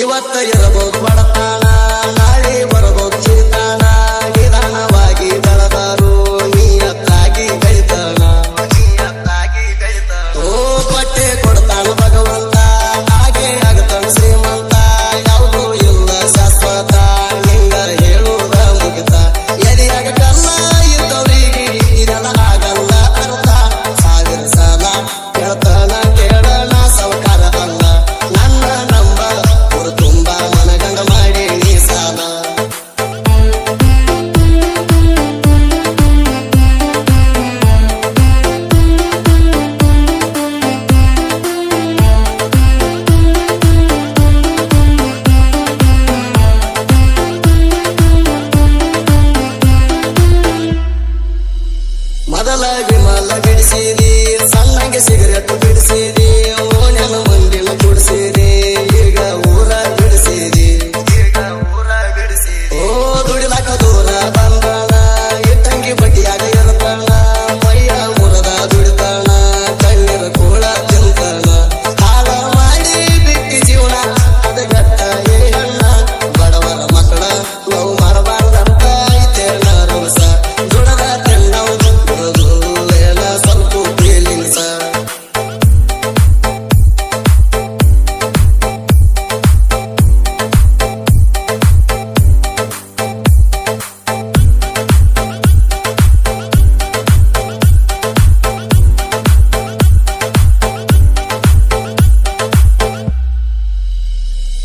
ಇವತ್ತ ಇರಬಹುದು ಬಡತನ, ನಾಳೆ ಬರಬಹುದು ಚಿಂತನ. ನಿಧಾನವಾಗಿ ಬೆಳೆದರು ನಿಯತ್ತಾಗಿ ಬೆಳಿತಾನ. ಓ ಬಟ್ಟೆ ಕೊಡ್ತಾನ ಭಗವಂತ, ಹಾಗೆ ಆಗತಾನ ಶ್ರೀಮಂತ. ಯಾವುದೂ ಇಲ್ಲ ಶಾಶ್ವತ, ನಿಂಗ ಹೇಳುವುದ ಮುಗಿತ. ಎದೆಯಾಗ ಕಲ್ಲ ಇದ್ದವರಿಗೆ ಇದೆಲ್ಲ ಆಗಲ್ಲ ಅರ್ಥ. ಸಾವಿರ ಸಲ ಹೇಳ್ತಾನ ಕೇಳೋಣ ಸವಕಾರ ಅಲ್ಲ. ನನ್ನ ನಂಬ ಊರು ತುಂಬ ಮನಗಂಡ ಮಾಡಿ ನೀ ಸಾಲ. ಮೊದಲ ವಿಮಲ ಬಿಡಿಸಿರಿ, ಸಣ್ಣಗೆ ಸಿಗರೇಟ್ ಬಿಡಿಸಿರಿ. ಓಣ್ಯನ ಮಂದಿನ ಕುಡಿಸಿರಿ, ಈಗ ಊರ ಬಿಡಿಸಿರಿ. ಓ ದುಡಿಲಾಕ ದೂರ ಬಂದಾನ, ಇಟ್ಟಂಗಿ ಬಡ್ಡಿಯಾಗ ಇರ್ತಾನ. ಮೈಯ ಮುರದ ದುಡಿತಾನ, ಕಣ್ಣೀರ ಕೂಳ ತಿಂತಾನ. ಹಾಳ ಮಾಡಿ ಬಿಟ್ಟಿ ಜೀವನ ಅದ ಗಟ್ಟ ಏ ಅಣ್ಣ. ಬಡವರ ಮಕ್ಕಳ ನೋವು ಮಾಡಬಾರ್ದಂತ ಐತೇನ ರೋಸ. ದುಡದ ತಿನ್ನವು ಏನ ಸ್ವಲ್ಪ ಫೀಲಿಂಗ್ಸ.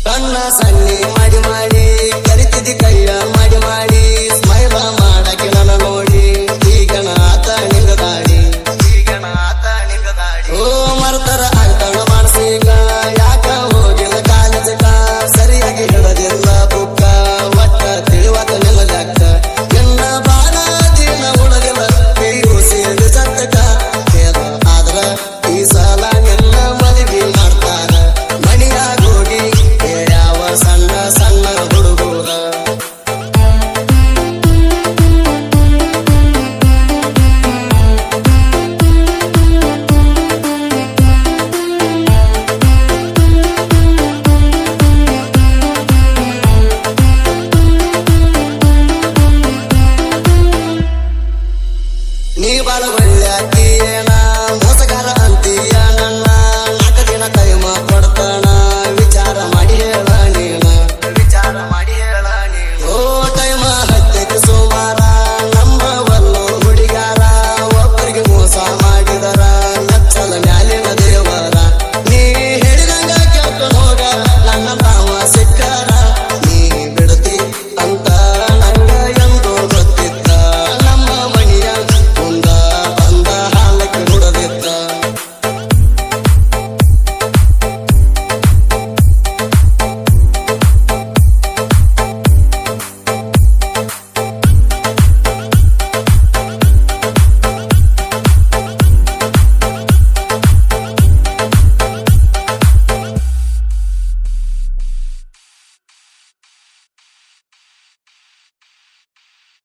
ಕಣ್ಣ ಸನ್ನಿ ಮಾಡಿ ಮಾಡಿ